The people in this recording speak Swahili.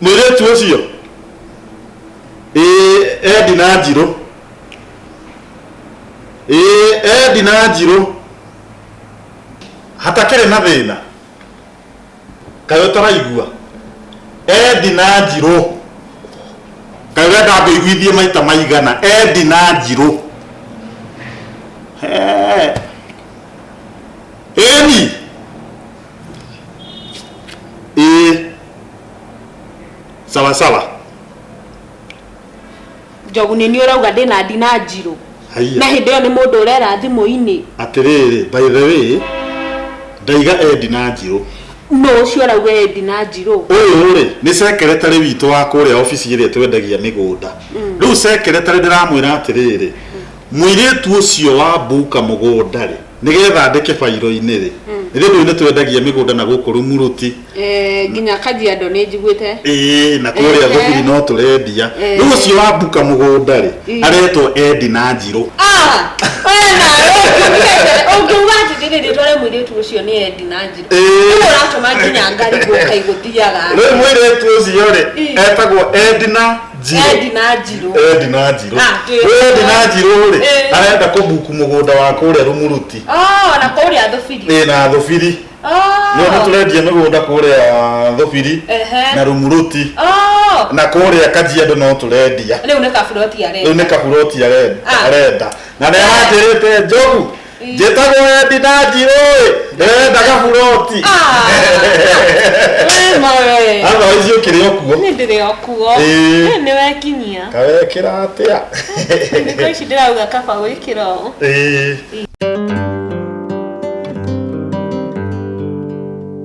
Mwire tu ucio. Edi na Njiro. Edi na Njiro. Hatakere na thina. Kayo taraigua. Edi na Njiro. Kayo ndambe igwithie maita maigana. Edi na Njiro. Eni. Sawa sawa. Njogu ni urauga ndina Edi na Njiro. Na hindi yo ni mundu urera thimu-ini. Atiriri, by the way, ndaiga Edi na Njiro. No ucio urauga Edi na Njiro. Uyu ri ni secretary witu wa kuria office iria twendagia migunda. Riu secretary ndiramwira atiriri. Mwiritu ucio wa buka mugunda ri nigetha ndeke fairo-ini ri. Rithu ni twendagia migunda na guku Rumuruti. Nginya Kajiado ni njiguite. Na kuria thukiri no turendia. Riu ucio wa buka mugunda ri aretwo Edi na Njiro. Wena ukiuga atiri tware mwiritu ucio ni Edi na Njiro. Uratuma nginya ngari guka iguthiaga. Riu mwiritu ucio ri etagwo Edi na Njiro. Edi na Njiro. Edi na Njiro. Edi na Njiro ri arenda kubuku mugunda wa kuria Rumuruti. Na kuria Thubiri. Na Thubiri. Ndio turendia migunda kuria Thubiri na Rumuruti. Na kuria Kajiado no turendia. Riu ni kaburoti arenda. Riu ni kaburoti arenda. Na ni atirite Njogu. Jetagwo Edi na Njiro ndenda kaburoti. Wewe. Aba icio kirio kuo. Ni ndirio kuo. Ni wekinyia. Kawekira atia. Ndiko ici ndirauga kaba gwikira.